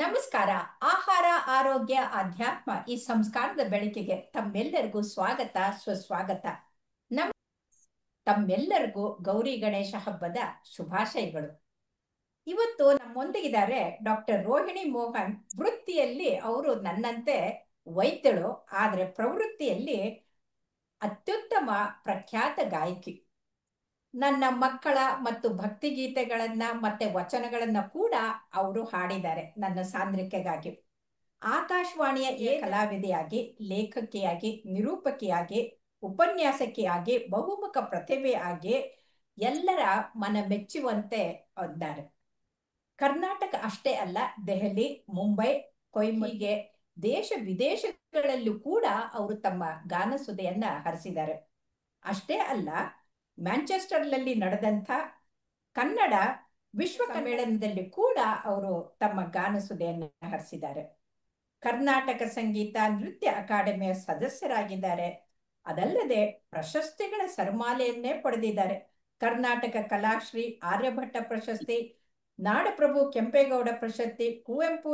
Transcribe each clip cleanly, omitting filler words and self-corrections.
ನಮಸ್ಕಾರ. ಆಹಾರ, ಆರೋಗ್ಯ, ಅಧ್ಯಾತ್ಮ ಈ ಸಂಸ್ಕಾರದ ಬೆಳಕಿಗೆ ತಮ್ಮೆಲ್ಲರಿಗೂ ಸ್ವಾಗತ, ಸುಸ್ವಾಗತ. ತಮ್ಮೆಲ್ಲರಿಗೂ ಗೌರಿ ಗಣೇಶ ಹಬ್ಬದ ಶುಭಾಶಯಗಳು. ಇವತ್ತು ನಮ್ಮೊಂದಿಗಿದ್ದಾರೆ ಡಾಕ್ಟರ್ ರೋಹಿಣಿ ಮೋಹನ್. ವೃತ್ತಿಯಲ್ಲಿ ಅವರು ನನ್ನಂತೆ ವೈದ್ಯಳು, ಆದರೆ ಪ್ರವೃತ್ತಿಯಲ್ಲಿ ಅತ್ಯುತ್ತಮ ಪ್ರಖ್ಯಾತ ಗಾಯಕಿ. ನನ್ನ ಮಕ್ಕಳ ಮತ್ತು ಭಕ್ತಿಗೀತೆಗಳನ್ನ ಮತ್ತೆ ವಚನಗಳನ್ನ ಕೂಡ ಅವರು ಹಾಡಿದ್ದಾರೆ ನನ್ನ ಸಾಂದ್ರಿಕೆಗಾಗಿ. ಆಕಾಶವಾಣಿಯ ಕಲಾವಿದೆಯಾಗಿ, ಲೇಖಕಿಯಾಗಿ, ನಿರೂಪಕಿಯಾಗಿ, ಉಪನ್ಯಾಸಕಿಯಾಗಿ, ಬಹುಮುಖ ಪ್ರತಿಭೆಯಾಗಿ ಎಲ್ಲರ ಮನ ಮೆಚ್ಚುವಂತೆ ಇದ್ದಾರೆ. ಕರ್ನಾಟಕ ಅಷ್ಟೇ ಅಲ್ಲ, ದೆಹಲಿ, ಮುಂಬೈ, ಕೊಯ್ಮಿಗೆ ದೇಶ ವಿದೇಶಗಳಲ್ಲೂ ಕೂಡ ಅವರು ತಮ್ಮ ಗಾನಸುದೆಯನ್ನ ಹರಿಸಿದ್ದಾರೆ. ಅಷ್ಟೇ ಅಲ್ಲ, ಮ್ಯಾಂಚೆಸ್ಟರ್ನಲ್ಲಿ ನಡೆದಂಥ ಕನ್ನಡ ವಿಶ್ವ ಸಮ್ಮೇಳನದಲ್ಲಿ ಕೂಡ ಅವರು ತಮ್ಮ ಗಾನಸುದೆಯನ್ನು ಹರಿಸಿದ್ದಾರೆ. ಕರ್ನಾಟಕ ಸಂಗೀತ ನೃತ್ಯ ಅಕಾಡೆಮಿಯ ಸದಸ್ಯರಾಗಿದ್ದಾರೆ. ಅದಲ್ಲದೆ ಪ್ರಶಸ್ತಿಗಳ ಸರಮಾಲೆಯನ್ನೇ ಪಡೆದಿದ್ದಾರೆ. ಕರ್ನಾಟಕ ಕಲಾಶ್ರೀ, ಆರ್ಯಭಟ್ಟ ಪ್ರಶಸ್ತಿ, ನಾಡಪ್ರಭು ಕೆಂಪೇಗೌಡ ಪ್ರಶಸ್ತಿ, ಕುವೆಂಪು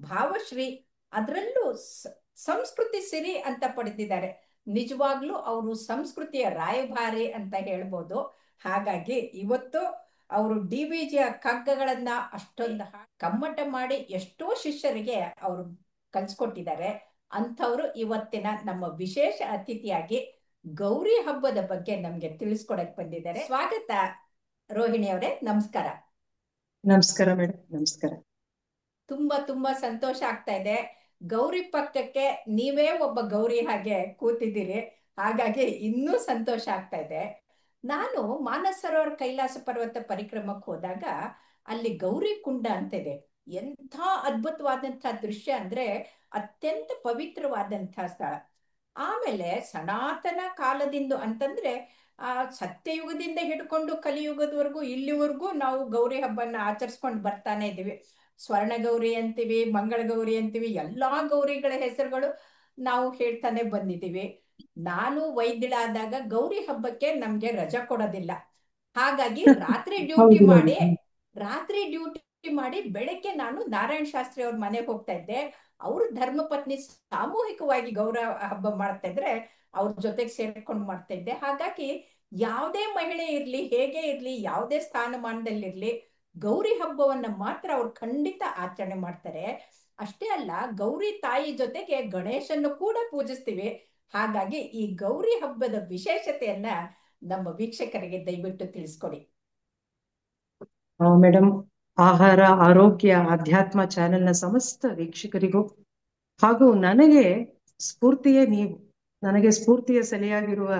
ಭಾವಶ್ರೀ, ಅದರಲ್ಲೂ ಸಂಸ್ಕೃತಿ ಸಿರಿ ಅಂತ ಪಡೆದಿದ್ದಾರೆ. ನಿಜವಾಗ್ಲೂ ಅವರು ಸಂಸ್ಕೃತಿಯ ರಾಯಭಾರಿ ಅಂತ ಹೇಳ್ಬೋದು. ಹಾಗಾಗಿ ಇವತ್ತು ಅವರು DVGಯ ಕಗ್ಗಗಳನ್ನ ಅಷ್ಟೊಂದು ಕಮ್ಮಟ ಮಾಡಿ ಎಷ್ಟೋ ಶಿಷ್ಯರಿಗೆ ಅವರು ಕಲ್ಸ್ಕೊಟ್ಟಿದ್ದಾರೆ. ಅಂಥವ್ರು ಇವತ್ತಿನ ನಮ್ಮ ವಿಶೇಷ ಅತಿಥಿಯಾಗಿ ಗೌರಿ ಹಬ್ಬದ ಬಗ್ಗೆ ನಮ್ಗೆ ತಿಳಿಸ್ಕೊಡಕ್ ಬಂದಿದ್ದಾರೆ. ಸ್ವಾಗತ ರೋಹಿಣಿ ಅವರೇ, ನಮಸ್ಕಾರ. ನಮಸ್ಕಾರ ಮೇಡಮ್. ನಮಸ್ಕಾರ. ತುಂಬಾ ತುಂಬಾ ಸಂತೋಷ ಆಗ್ತಾ ಇದೆ. ಗೌರಿ ಪಕ್ಕಕ್ಕೆ ನೀವೇ ಒಬ್ಬ ಗೌರಿ ಹಾಗೆ ಕೂತಿದ್ದೀರಿ, ಹಾಗಾಗಿ ಇನ್ನೂ ಸಂತೋಷ ಆಗ್ತಾ ಇದೆ. ನಾನು ಮಾನಸ ಸರೋವರ ಕೈಲಾಸ ಪರ್ವತ ಪರಿಕ್ರಮಕ್ಕೆ ಹೋದಾಗ ಅಲ್ಲಿ ಗೌರಿ ಕುಂಡ ಅಂತಿದೆ. ಎಂಥ ಅದ್ಭುತವಾದಂಥ ದೃಶ್ಯ ಅಂದ್ರೆ ಅತ್ಯಂತ ಪವಿತ್ರವಾದಂಥ ಸ್ಥಳ. ಆಮೇಲೆ ಸನಾತನ ಕಾಲದಿಂದ ಅಂತಂದ್ರೆ ಸತ್ಯಯುಗದಿಂದ ಹಿಡ್ಕೊಂಡು ಕಲಿಯುಗದವರೆಗೂ ಇಲ್ಲಿವರೆಗೂ ನಾವು ಗೌರಿ ಹಬ್ಬನ ಆಚರಿಸ್ಕೊಂಡು ಬರ್ತಾನೆ ಇದ್ದೀವಿ. ಸ್ವರ್ಣ ಗೌರಿ ಅಂತೀವಿ, ಮಂಗಳ ಗೌರಿ ಅಂತೀವಿ, ಎಲ್ಲಾ ಗೌರಿಗಳ ಹೆಸರುಗಳು ನಾವು ಹೇಳ್ತಾನೆ ಬಂದಿದ್ದೀವಿ. ನಾನು ವೈದ್ಯಳಾದಾಗ ಗೌರಿ ಹಬ್ಬಕ್ಕೆ ನಮ್ಗೆ ರಜಾ ಕೊಡೋದಿಲ್ಲ. ಹಾಗಾಗಿ ರಾತ್ರಿ ಡ್ಯೂಟಿ ಮಾಡಿ ಬೆಳಗ್ಗೆ ನಾನು ನಾರಾಯಣ ಶಾಸ್ತ್ರಿ ಅವ್ರ ಮನೆಗೆ ಹೋಗ್ತಾ ಇದ್ದೆ. ಅವ್ರ ಧರ್ಮಪತ್ನಿ ಸಾಮೂಹಿಕವಾಗಿ ಗೌರ ಹಬ್ಬ ಮಾಡ್ತಾ ಇದ್ರೆ ಅವ್ರ ಜೊತೆಗೆ ಸೇರ್ಕೊಂಡು ಮಾಡ್ತಾ ಇದ್ದೆ. ಹಾಗಾಗಿ ಯಾವುದೇ ಮಹಿಳೆ ಇರ್ಲಿ, ಹೇಗೆ ಇರ್ಲಿ, ಯಾವುದೇ ಸ್ಥಾನಮಾನದಲ್ಲಿರ್ಲಿ, ಗೌರಿ ಹಬ್ಬವನ್ನ ಮಾತ್ರ ಅವ್ರು ಖಂಡಿತ ಆಚರಣೆ ಮಾಡ್ತಾರೆ. ಅಷ್ಟೇ ಅಲ್ಲ, ಗೌರಿ ತಾಯಿ ಜೊತೆಗೆ ಗಣೇಶನ್ನು ಕೂಡ ಪೂಜಿಸ್ತೀವಿ. ಹಾಗಾಗಿ ಈ ಗೌರಿ ಹಬ್ಬದ ವಿಶೇಷತೆಯನ್ನ ನಮ್ಮ ವೀಕ್ಷಕರಿಗೆ ದಯವಿಟ್ಟು ತಿಳಿಸ್ಕೊಡಿ. ಮೇಡಮ್, ಆಹಾರ, ಆರೋಗ್ಯ, ಅಧ್ಯಾತ್ಮ ಚಾನೆಲ್ನ ಸಮಸ್ತ ವೀಕ್ಷಕರಿಗೂ ಹಾಗೂ ನನಗೆ ಸ್ಫೂರ್ತಿಯ ಸೆಲೆಯಾಗಿರುವ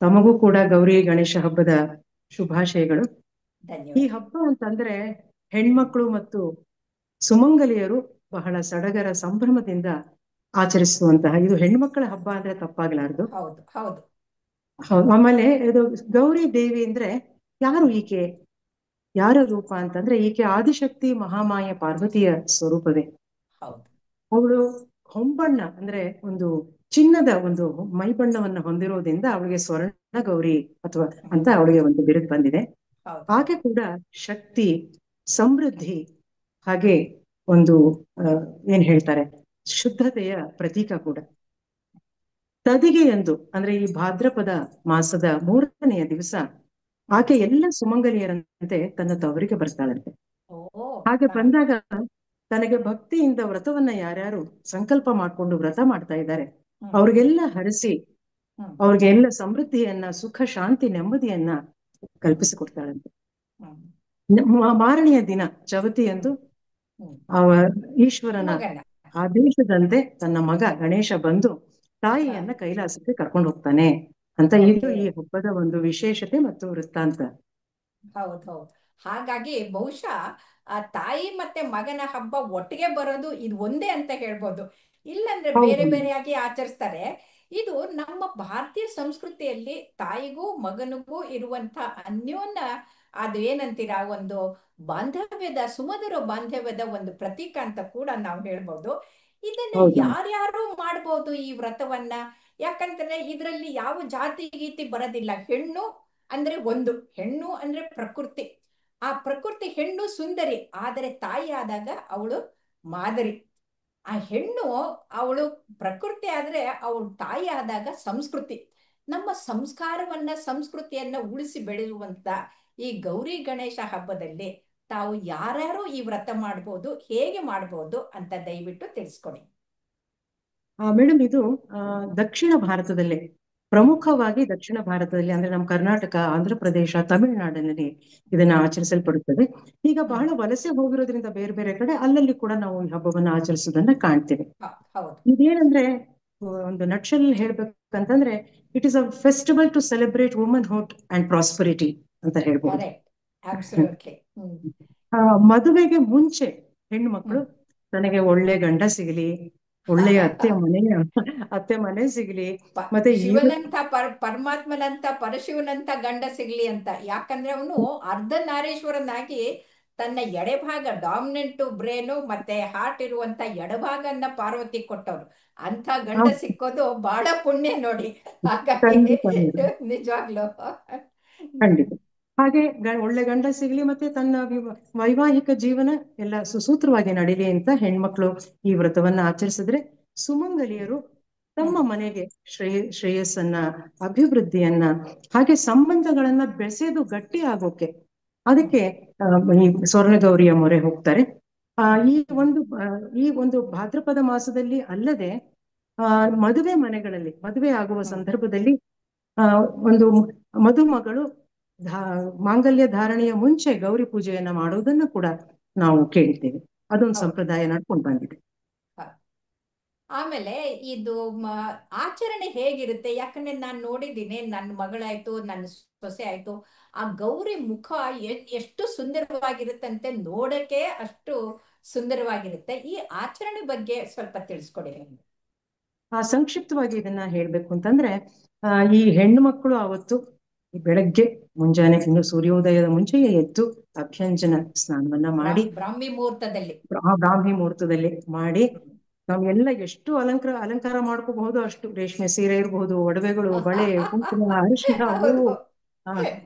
ತಮಗೂ ಕೂಡ ಗೌರಿ ಗಣೇಶ ಹಬ್ಬದ ಶುಭಾಶಯಗಳು. ಈ ಹಬ್ಬ ಅಂತಂದ್ರೆ ಹೆಣ್ಮಕ್ಳು ಮತ್ತು ಸುಮಂಗಲಿಯರು ಬಹಳ ಸಡಗರ ಸಂಭ್ರಮದಿಂದ ಆಚರಿಸುವಂತಹ ಇದು ಹೆಣ್ಮಕ್ಕಳ ಹಬ್ಬ ಅಂದ್ರೆ ತಪ್ಪಾಗಲಾರದು. ಹೌದು. ಆಮೇಲೆ ಇದು ಗೌರಿ ದೇವಿ ಅಂದ್ರೆ ಯಾರು ಈಕೆ, ಯಾರ ರೂಪ ಅಂತಂದ್ರೆ ಈಕೆ ಆದಿಶಕ್ತಿ ಮಹಾಮಾಯ ಪಾರ್ವತಿಯ ಸ್ವರೂಪವೇ. ಅವಳು ಹೊಂಬಣ್ಣ ಅಂದ್ರೆ ಒಂದು ಚಿನ್ನದ ಒಂದು ಮೈಬಣ್ಣವನ್ನ ಹೊಂದಿರೋದ್ರಿಂದ ಅವಳಿಗೆ ಸ್ವರ್ಣ ಗೌರಿ ಅಥವಾ ಅಂತ ಅವಳಿಗೆ ಒಂದು ಬಿರುದು ಬಂದಿದೆ. ಆಕೆ ಕೂಡ ಶಕ್ತಿ, ಸಮೃದ್ಧಿ, ಹಾಗೆ ಒಂದು ಏನ್ ಹೇಳ್ತಾರೆ ಶುದ್ಧತೆಯ ಪ್ರತೀಕ ಕೂಡ. ತದಿಗೆಯಂದು ಅಂದ್ರೆ ಈ ಭಾದ್ರಪದ ಮಾಸದ 3ನೆಯ ದಿವಸ ಆಕೆ ಎಲ್ಲ ಸುಮಂಗಲಿಯರಂತೆ ತನ್ನ ತವರಿಗೆ ಬರ್ತಾಳಂತೆ. ಹಾಗೆ ಬಂದಾಗ ತನಗೆ ಭಕ್ತಿಯಿಂದ ವ್ರತವನ್ನ ಯಾರ್ಯಾರು ಸಂಕಲ್ಪ ಮಾಡ್ಕೊಂಡು ವ್ರತ ಮಾಡ್ತಾ ಇದ್ದಾರೆ ಅವ್ರಿಗೆಲ್ಲ ಹರಿಸಿ ಅವ್ರಿಗೆಲ್ಲ ಸಮೃದ್ಧಿಯನ್ನ, ಸುಖ, ಶಾಂತಿ, ನೆಮ್ಮದಿಯನ್ನ ಕಲ್ಪಿಸಿಕೊಡ್ತಾಳಂತೆ. ಮಾರನೆಯ ದಿನ ಚವತಿಯಂದು ಈಶ್ವರನ ಆದೇಶದಂತೆ ತನ್ನ ಮಗ ಗಣೇಶ ಬಂದು ತಾಯಿಯನ್ನ ಕೈಲಾಸಕ್ಕೆ ಕರ್ಕೊಂಡು ಹೋಗ್ತಾನೆ ಅಂತ ಇದು ಈ ಹಬ್ಬದ ಒಂದು ವಿಶೇಷತೆ ಮತ್ತು ವೃತ್ತಾಂತ. ಹೌದು. ಹಾಗಾಗಿ ಬಹುಶಃ ಆ ತಾಯಿ ಮತ್ತೆ ಮಗನ ಹಬ್ಬ ಒಟ್ಟಿಗೆ ಬರೋದು ಇದು ಒಂದೇ ಅಂತ ಹೇಳ್ಬೋದು. ಇಲ್ಲಂದ್ರೆ ಬೇರೆ ಬೇರೆಯಾಗಿ ಆಚರಿಸ್ತಾರೆ. ಇದು ನಮ್ಮ ಭಾರತೀಯ ಸಂಸ್ಕೃತಿಯಲ್ಲಿ ತಾಯಿಗೂ ಮಗನಿಗೂ ಇರುವಂತ ಅನ್ಯೋನ್ಯ, ಅದು ಏನಂತೀರಾ, ಒಂದು ಬಾಂಧವ್ಯದ, ಸುಮಧುರ ಬಾಂಧವ್ಯದ ಒಂದು ಪ್ರತೀಕ ಅಂತ ಕೂಡ ನಾವು ಹೇಳ್ಬೋದು. ಇದನ್ನ ಯಾರ್ಯಾರು ಮಾಡ್ಬೋದು ಈ ವ್ರತವನ್ನ. ಯಾಕಂತಂದ್ರೆ ಇದರಲ್ಲಿ ಯಾವ ಜಾತಿ ಗೀತಿ ಬರೋದಿಲ್ಲ. ಹೆಣ್ಣು ಅಂದ್ರೆ ಪ್ರಕೃತಿ, ಆ ಪ್ರಕೃತಿ ಹೆಣ್ಣು ಸುಂದರಿ, ಆದರೆ ತಾಯಿ ಆದಾಗ ಅವಳು ಮಾದರಿ. ಆ ಹೆಣ್ಣು ಅವಳು ಪ್ರಕೃತಿ ಆದ್ರೆ ಅವಳು ತಾಯಿ ಆದಾಗ ಸಂಸ್ಕೃತಿ. ನಮ್ಮ ಸಂಸ್ಕಾರವನ್ನ ಸಂಸ್ಕೃತಿಯನ್ನ ಉಳಿಸಿ ಬೆಳೆಯುವಂತ ಈ ಗೌರಿ ಗಣೇಶ ಹಬ್ಬದಲ್ಲಿ ತಾವು ಯಾರ್ಯಾರು ಈ ವ್ರತ ಮಾಡ್ಬೋದು, ಹೇಗೆ ಮಾಡ್ಬೋದು ಅಂತ ದಯವಿಟ್ಟು ತಿಳಿಸ್ಕೊಡಿ. ಮೇಡಮ್, ಇದು ದಕ್ಷಿಣ ಭಾರತದಲ್ಲೇ, ಪ್ರಮುಖವಾಗಿ ದಕ್ಷಿಣ ಭಾರತದಲ್ಲಿ ಅಂದ್ರೆ ನಮ್ಮ ಕರ್ನಾಟಕ, ಆಂಧ್ರ ಪ್ರದೇಶ, ತಮಿಳುನಾಡಿನಲ್ಲಿ ಇದನ್ನ ಹ್ಮ್ ಆಚರಿಸಲ್ಪಡುತ್ತದೆ. ಈಗ ಬಹಳ ಹ್ಮ್ ವಲಸೆ ಹೋಗಿರೋದ್ರಿಂದ ಬೇರೆ ಬೇರೆ ಕಡೆ ಅಲ್ಲಲ್ಲಿ ಕೂಡ ನಾವು ಈ ಹಬ್ಬವನ್ನ ಆಚರಿಸೋದನ್ನ ಕಾಣ್ತೇವೆ. ಹೌದು. ಇದೇನಂದ್ರೆ ಒಂದು ನಟ್ಶಲ್ ಹೇಳ್ಬೇಕಂತಂದ್ರೆ, it is a festival to celebrate womanhood and prosperity ಅಂತ ಹೇಳ್ಬಹುದು. ಕರೆಕ್ಟ್. ಅಬ್ಸಲ್ಯೂಟ್ಲಿ. ಹ್ಮ್ ಆ, ಮದುವೆಗೆ ಮುಂಚೆ ಹೆಣ್ಣು ಮಕ್ಕಳು ಹ್ಮ್ ತನಗೆ ಒಳ್ಳೆ ಗಂಡ ಸಿಗಲಿ, ಒಳ್ಳೆಯ ಅತ್ತೆ ಮನೆ ಸಿಗಲಿ, ಮತ್ತೆ ಈಗ ಶಿವನಂತ ಪರಮಾತ್ಮನಂತ ಪರಶಿವನಂತ ಗಂಡ ಸಿಗ್ಲಿ ಅಂತ. ಯಾಕಂದ್ರೆ ಅವನು ಅರ್ಧನಾರೀಶ್ವರನಾಗಿ ತನ್ನ ಎಡೆಭಾಗ ಡಾಮಿನೆಂಟ್ ಬ್ರೇನು ಮತ್ತೆ ಹಾರ್ಟ್ ಇರುವಂತ ಎಡಭಾಗನ್ನ ಪಾರ್ವತಿ ಕೊಟ್ಟವ್ರು. ಅಂತ ಗಂಡ ಸಿಕ್ಕೋದು ಬಹಳ ಪುಣ್ಯ ನೋಡಿ. ಹಾಗಾಗಿ ಖಂಡಿತ ಮೇಡಮ್, ನಿಜವಾಗ್ಲು. ಖಂಡಿತ. ಹಾಗೆ ಒಳ್ಳೆ ಗಂಡ ಸಿಗ್ಲಿ, ಮತ್ತೆ ತನ್ನ ವೈವಾಹಿಕ ಜೀವನ ಎಲ್ಲ ಸುಸೂತ್ರವಾಗಿ ನಡೀಲಿ ಅಂತ ಹೆಣ್ಮಕ್ಳು ಈ ವ್ರತವನ್ನ ಆಚರಿಸಿದ್ರೆ ಸುಮಂಗಲಿಯರು ತಮ್ಮ ಹ್ಮ್ ಮನೆಗೆ ಶ್ರೇಯಸ್ಸನ್ನ, ಅಭಿವೃದ್ಧಿಯನ್ನ, ಹಾಗೆ ಸಂಬಂಧಗಳನ್ನ ಬೆಸೆದು ಗಟ್ಟಿ ಆಗೋಕೆ ಹ್ಮ್ ಅದಕ್ಕೆ ಈ ಸ್ವರ್ಣಗೌರಿಯ ಮೊರೆ ಹೋಗ್ತಾರೆ. ಆ ಹ್ಮ್ ಈ ಹ್ಮ್ ಒಂದು ಈ ಒಂದು ಭಾದ್ರಪದ ಮಾಸದಲ್ಲಿ ಅಲ್ಲದೆ ಹ್ಮ್ ಮದುವೆ ಮನೆಗಳಲ್ಲಿ ಮದುವೆ ಆಗುವ ಹ್ಮ್ ಸಂದರ್ಭದಲ್ಲಿ ಆ ಒಂದು ಮದುಮಗಳು ಧಾ ಮಾಂಗಲ್ಯ ಧಾರಣೆಯ ಮುಂಚೆ ಗೌರಿ ಪೂಜೆಯನ್ನ ಮಾಡುವುದನ್ನು ಕೂಡ ನಾವು ಕೇಳಿದ್ದೇವೆ. ಅದೊಂದು ಹೌದು. ಸಂಪ್ರದಾಯ ನಡ್ಕೊಂಡು ಬಂದಿದೆ. ಹ. ಆಮೇಲೆ ಇದು ಆಚರಣೆ ಹೇಗಿರುತ್ತೆ? ಯಾಕಂದ್ರೆ ನಾನು ನೋಡಿದ್ದೀನಿ, ನನ್ನ ಮಗಳಾಯ್ತು, ನನ್ನ ಸೊಸೆ ಆಯ್ತು, ಆ ಗೌರಿ ಮುಖ ಎಷ್ಟು ಸುಂದರವಾಗಿರುತ್ತಂತೆ, ನೋಡಕ್ಕೆ ಅಷ್ಟು ಸುಂದರವಾಗಿರುತ್ತೆ. ಈ ಆಚರಣೆ ಬಗ್ಗೆ ಸ್ವಲ್ಪ ತಿಳಿಸ್ಕೊಡಿ. ಸಂಕ್ಷಿಪ್ತವಾಗಿ ಇದನ್ನ ಹೇಳ್ಬೇಕು ಅಂತಂದ್ರೆ, ಈ ಹೆಣ್ಣು ಮಕ್ಕಳು ಅವತ್ತು ಬೆಳಗ್ಗೆ ಮುಂಜಾನೆ ಇನ್ನು ಸೂರ್ಯೋದಯದ ಮುಂಚೆಯೇ ಎದ್ದು ಅಭ್ಯಂಜನ ಹ್ಮ್ ಸ್ನಾನವನ್ನ ಮಾಡಿ, ಬ್ರಾಹ್ಮಿ ಮುಹೂರ್ತದಲ್ಲಿ. ಬ್ರಾಹ್ಮಿ ಮುಹೂರ್ತದಲ್ಲಿ ಮಾಡಿ, ಹ್ಮ್. ನಾವೆಲ್ಲ ಎಷ್ಟು ಅಲಂಕಾರ ಮಾಡ್ಕೋಬಹುದು ಅಷ್ಟು, ರೇಷ್ಮೆ ಸೀರೆ ಇರಬಹುದು, ಒಡವೆಗಳು, ಬಳೆ, ಕುಂಕುಮ, ಅರಿಶಿನ, ಹೂವು, ಹೌದು. ಆ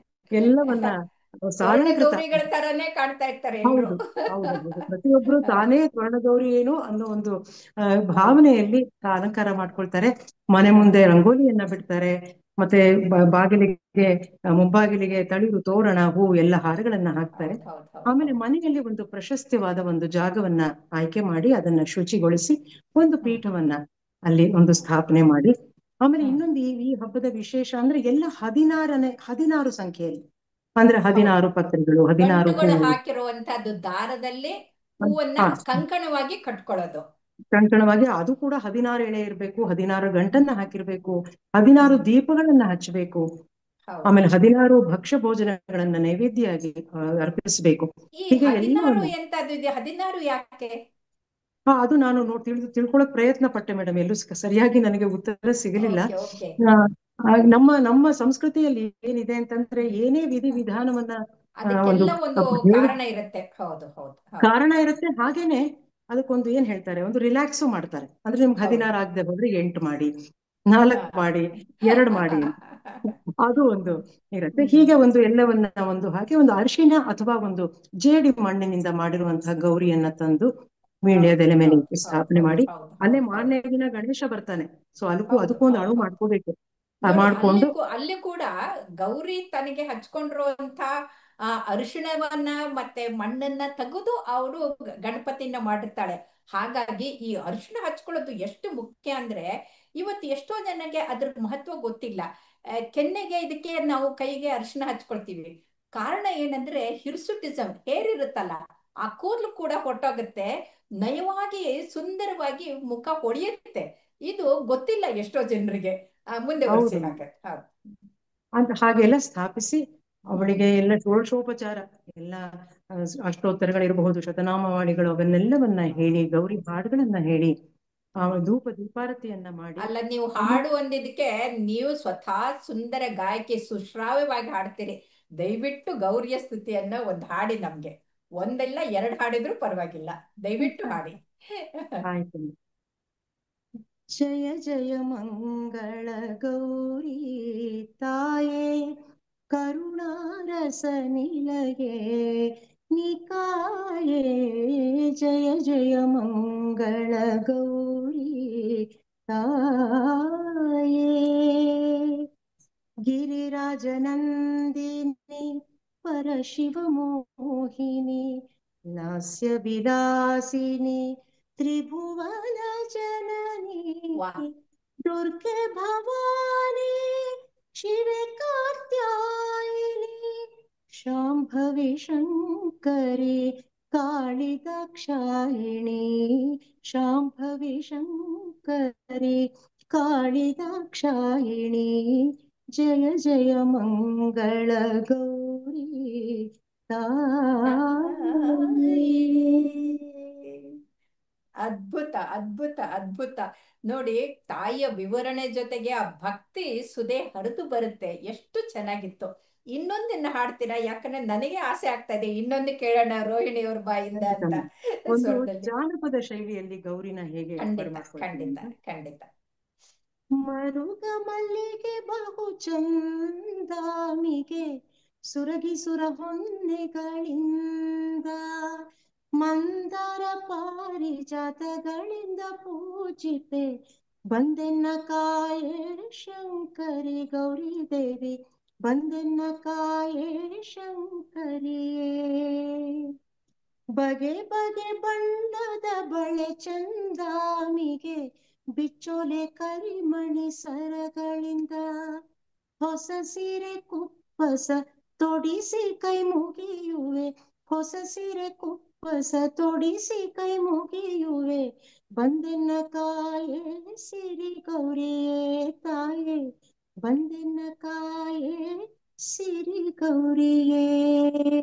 ಎಲ್ಲವನ್ನ ಸ್ವರ್ಣ ಸಾಲಂಕೃತ. ಗೌರಿಗಳ ತರಾನೇ ಕಾಣ್ತಾ ಇರ್ತಾರೆ ಎಲ್ರು. ಹೌದು, ಹೌದು, ಹೌದು. ಪ್ರತಿಯೊಬ್ರು ತಾನೇ ಸ್ವರ್ಣಗೌರಿ ಏನು ಅನ್ನೋ ಒಂದು ಹೌದು. ಭಾವನೆಯಲ್ಲಿ ಅಲಂಕಾರ ಮಾಡ್ಕೊಳ್ತಾರೆ. ಮನೆ ಹ, ಮುಂದೆ ರಂಗೋಲಿಯನ್ನ ಬಿಡ್ತಾರೆ. ಮತ್ತೆ ಹ್ಮ್. ಬಾಗಿಲಿಗೆ, ಮುಂಬಾಗಿಲಿಗೆ ತಳಿರು ತೋರಣ, ಹೂ, ಎಲ್ಲ ಹಾರಗಳನ್ನ ಹಾಕ್ತಾರೆ. ಹೌದು ಹೌದು ಹೌದು ಆಮೇಲೆ ಹೌದು. ಮನೆಯಲ್ಲಿ ಒಂದು ಪ್ರಶಸ್ತಿವಾದ ಒಂದು ಜಾಗವನ್ನ ಆಯ್ಕೆ ಮಾಡಿ ಅದನ್ನ ಶುಚಿಗೊಳಿಸಿ ಒಂದು ಹ್ಮ್ ಪೀಠವನ್ನ ಅಲ್ಲಿ ಒಂದು ಹ್ಮ್ ಸ್ಥಾಪನೆ ಮಾಡಿ, ಆಮೇಲೆ ಹ್ಮ್ ಇನ್ನೊಂದು ಈ ಹಬ್ಬದ ವಿಶೇಷ ಅಂದ್ರೆ ಎಲ್ಲ 16 ಸಂಖ್ಯೆಯಲ್ಲಿ, ಅಂದ್ರೆ ಹೌದು. 16 ಪತ್ರಿಗಳು, 16 ಗಂಟುಗಳು ಹೂವು. ಹಾಕಿರುವಂತಹದ್ದು ದಾರದಲ್ಲಿ ಹೂವನ್ನ ಹಾ, ಕಂಕಣವಾಗಿ ಕಟ್ಕೊಳ್ಳೋದು. ಕಂಕಣವಾಗಿ ಅದು ಕೂಡ 16 ಎಳೆ ಇರಬೇಕು, 16 ಗಂಟನ್ನ ಹಾಕಿರ್ಬೇಕು, 16 ಹ್ಮ್ ದೀಪಗಳನ್ನ ಹಚ್ಚಬೇಕು, ಹೌದು. ಆಮೇಲೆ 16 ಭಕ್ಷ್ಯ ಭೋಜನಗಳನ್ನ ನೈವೇದ್ಯವಾಗಿ ಅರ್ಪಿಸಬೇಕು. ಈ ಹೀಗೆ 16 ಎಲ್ಲವನ್ನ ಎಂತದ್ದು ಇದೆ? 16 ಯಾಕೆ? ಅದು ನಾನು ತಿಳ್ಕೊಳಕ್ ಪ್ರಯತ್ನ ಪಟ್ಟೆ ಮೇಡಮ್, ಎಲ್ಲೂ ಸರಿಯಾಗಿ ನನಗೆ ಉತ್ತರ ಸಿಗಲಿಲ್ಲ. Okay okay. ಆ, ನಮ್ಮ ಸಂಸ್ಕೃತಿಯಲ್ಲಿ ಏನಿದೆ ಅಂತಂದ್ರೆ, ಏನೇ ವಿಧಾನವನ್ನ ಒಂದು ಅದಕ್ಕೆಲ್ಲ ಒಂದು ಹೇಳಿ ಕಾರಣ ಇರುತ್ತೆ. ಹೌದು ಹೌದು ಹೌದು ಕಾರಣ ಇರುತ್ತೆ. ಹಾಗೇನೆ ಅದಕ್ಕೊಂದು ಏನ್ ಹೇಳ್ತಾರೆ, ಒಂದು ರಿಲ್ಯಾಕ್ಸು ಮಾಡ್ತಾರೆ. ಅಂದ್ರೆ ನಿಮ್ಗೆ ಹೌದು. 16 ಆಗದೆ ಹೋದ್ರೆ 8 ಮಾಡಿ, ಹಾ. 4 ಮಾಡಿ, 2 ಮಾಡಿ, ಅದು ಒಂದು ಇರುತ್ತೆ. ಹ್ಮ್ ಹೀಗೆ ಒಂದು ಎಲ್ಲವನ್ನ ಒಂದು ಹಾಗೆ ಒಂದು ಅರಿಶಿನ ಅಥವಾ ಒಂದು ಜೇಡಿ ಮಣ್ಣಿನಿಂದ ಮಾಡಿರುವಂತಹ ಗೌರಿಯನ್ನ ತಂದು ಹೌದು ವೀಳ್ಯದೆಲೆ ಮೇಲೆ ಹೌದು ಇಟ್ಟು ಹೌದು ಸ್ಥಾಪನೆ ಹೌದು ಮಾಡಿ, ಹೌದು ಅಲ್ಲೇ ಹೌದು ಹೌದು ಮಾರನೇ ದಿನ ಗಣೇಶ ಬರ್ತಾನೆ. ಸೊ ಹೌದು ಅದಕ್ಕೂ ಒಂದು ಹೌದು ಅಳು ಹೌದು. ಮಾಡ್ಕೋಬೇಕು. ನೋಡಿ, ಮಾಡ್ಕೊಂಡು ಅಲ್ಲಿ ಕೂಡ ಗೌರಿ ತನಗೆ ಹಚ್ಕೊಂಡಿರುವಂತ ಆ ಅರಿಶಿಣವನ್ನ ಮತ್ತೆ ಮಣ್ಣನ್ನ ತೆಗೆದು ಅವರು ಗಣಪತಿನ ಮಾಡಿರ್ತಾಳೆ. ಹಾಗಾಗಿ ಈ ಅರಿಶಿಣ ಹಚ್ಕೊಳ್ಳೋದು ಎಷ್ಟು ಮುಖ್ಯ ಅಂದ್ರೆ, ಇವತ್ತು ಎಷ್ಟೋ ಜನಗೆ ಅದ್ರ ಮಹತ್ವ ಗೊತ್ತಿಲ್ಲ. ಕೆನ್ನೆಗೆ ಇದಕ್ಕೆ ನಾವು ಕೈಗೆ ಅರಿಶಿಣ ಹಚ್ಕೊಳ್ತೀವಿ. ಕಾರಣ ಏನಂದ್ರೆ ಹಿರ್ಸುಟಿಸಮ್, ಹೇರ್ ಇರುತ್ತಲ್ಲ, ಆ ಕೂದಲು ಕೂಡ ಹೊಟ್ಟೋಗುತ್ತೆ, ನಯವಾಗಿ ಸುಂದರವಾಗಿ ಮುಖ ಹೊಳೆಯುತ್ತೆ. ಇದು ಗೊತ್ತಿಲ್ಲ ಎಷ್ಟೋ ಜನರಿಗೆ. ಮುಂದೆ ವರ್ಸಿ ಹೌದು ಹಾಗೆ. ಹೌದು. ಅಂತ ಹಾಗೆಲ್ಲ ಸ್ಥಾಪಿಸಿ ಹ್ಮ್ ಅವಳಿಗೆ ಎಲ್ಲ ಷೋಡಶೋಪಚಾರ ಎಲ್ಲ, ಅಷ್ಟೋತ್ತರಗಳಿರಬಹುದು, ಶತನಾಮವಾಣಿಗಳು, ಅವನ್ನೆಲ್ಲವನ್ನ ಹ್ಮ್ ಹೇಳಿ, ಗೌರಿ ಹಾಡುಗಳನ್ನ ಹೇಳಿ, ಹ್ಮ್. ಧೂಪ ದೀಪಾರತಿಯನ್ನ ಮಾಡಿ. ಅಲ್ಲ, ನೀವು ಆಮೇಲೆ ಹಾಡು ಅಂದಿದ್ದಕ್ಕೆ ನೀವು ಸ್ವತಃ ಸುಂದರ ಗಾಯಕಿ, ಸುಶ್ರಾವ್ಯವಾಗಿ ಹಾಡ್ತೀರಿ. ದಯವಿಟ್ಟು ಗೌರಿಯ ಸ್ತುತಿಯನ್ನ ಒಂದು ಹಾಡಿ ನಮ್ಗೆ. ಒಂದೆಲ್ಲ ಎರಡು ಹಾಡಿದ್ರು ಪರವಾಗಿಲ್ಲ, ದಯವಿಟ್ಟು ಹಾಡಿ. ಆಯ್ತು. ಜಯ ಜಯ ಮಂಗಳ ಗೌರಿ ತಾಯೇ, ಕರುಣಾರಸ ನಿಲಯೇ ನಿಕಾಯೇ ಜಯ ಜಯ ಮಂಗಳ ಗೌರಿ ತಾಯೇ गिरिराजनन्दिनी परशिवमोहिनी लास्य विलासिनी त्रिभुवनजननी ವಾ दुर्गे भवानी शिवे कात्यायिनी शाम्भवी शङ्करी काळि दाक्षायिणी शाम्भवी शङ्करी काळि दाक्षायिणी जय जय मंगल गौरी ताये ತಾಯಿ. ಅದ್ಭುತ ಅದ್ಭುತ ಅದ್ಭುತ. ನೋಡಿ, ತಾಯಿಯ ವಿವರಣೆ ಜೊತೆಗೆ ಆ ಭಕ್ತಿ ಸುದೆ ಹರಿದು ಬರುತ್ತೆ. ಎಷ್ಟು ಚೆನ್ನಾಗಿತ್ತು. ಇನ್ನೊಂದನ್ನ ಹಾಡ್ತೀರಾ? ಯಾಕಂದ್ರೆ ನನಗೆ ಆಸೆ ಆಗ್ತಾ ಇದೆ ಇನ್ನೊಂದು ಕೇಳೋಣ ರೋಹಿಣಿ ಅವ್ರ ಬಾಯಿಂದ ಅಂತ ಒಂದು ಸ್ವರದಲ್ಲಿ. ಜಾನಪದ ಶೈಲಿಯಲ್ಲಿ ಗೌರಿನ ಹೇಗೆ ಖಂಡಿತ ಬರಮಾಡ್ಕೊಳ್ತೀನಿ ಖಂಡಿತ ಅಂತ. ಖಂಡಿತ. ಮರುಗ ಮಲ್ಲಿಗೆ ಬಹು ಚಂದಾಮಿಗೆ ಸುರಗಿ ಸುರ ಹೊನ್ನೆಗಳಿಂದ ಮಂದರ ಪಾರಿಜಾತಗಳಿಂದ ಪೂಜಿತೆ ಬಂದೆನ್ನ ಕಾಯೇ ಶಂಕರಿ ಗೌರಿ ದೇವಿ ಬಂದೆನ್ನ ಕಾಯೇ ಶಂಕರಿಯೇ ಬಗೆ ಬಗೆ ಬಣ್ಣದ ಬಳೆ ಚಂದಾಮಿಗೆ ಬಿಚ್ಚೋಲೆ ಕರಿಮಣಿ ಸರಗಳಿಂದ ಹೊಸ ಸೀರೆ ಕುಪ್ಪಸ ತೊಡಿಸಿ ಕೈ ಮುಗಿಯುವೆ ಹೊಸ ಸೀರೆ ಕುಪ್ಪಸ ತೊಡಿಸಿ ಕೈ ಮುಗಿಯುವೆ ಬಂದೆನ್ನ ಕಾಯೇ ಸಿರಿ ಗೌರಿಯೇ ತಾಯೇ ಬಂದೆನ್ನ ಕಾಯೇ ಸಿರಿ ಗೌರಿಯೇ.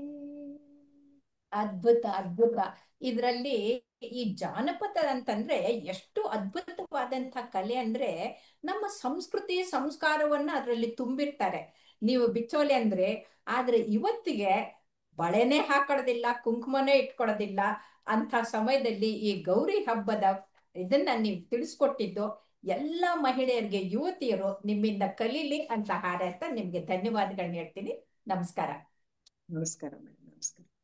ಅದ್ಭುತ ಅದ್ಭುತ. ಇದರಲ್ಲಿ ಈ ಜಾನಪದ ಅಂತಂದ್ರೆ ಎಷ್ಟು ಅದ್ಭುತವಾದಂಥ ಕಲೆ ಅಂದ್ರೆ ನಮ್ಮ ಸಂಸ್ಕೃತಿ ಸಂಸ್ಕಾರವನ್ನ ಅದರಲ್ಲಿ ತುಂಬಿರ್ತಾರೆ. ನೀವು ಬಿಚ್ಚೋಲೆ ಅಂದ್ರೆ, ಆದ್ರೆ ಇವತ್ತಿಗೆ ಬಳೆನೇ ಹಾಕೊಳ್ಳೋದಿಲ್ಲ, ಕುಂಕುಮನೇ ಇಟ್ಕೊಳ್ಳೋದಿಲ್ಲ ಅಂತ ಸಮಯದಲ್ಲಿ ಈ ಗೌರಿ ಹಬ್ಬದ ಇದನ್ನ ನೀವು ತಿಳಿಸ್ಕೊಟ್ಟಿದ್ದು ಎಲ್ಲ ಮಹಿಳೆಯರಿಗೆ, ಯುವತಿಯರು ನಿಮ್ಮಿಂದ ಕಲೀಲಿ ಅಂತ ಹಾರೈಸ್ತಾ ನಿಮ್ಗೆ ಧನ್ಯವಾದಗಳನ್ನ ಹೇಳ್ತೀನಿ. ನಮಸ್ಕಾರ. ನಮಸ್ಕಾರ ಮೇಡಮ್, ನಮಸ್ಕಾರ.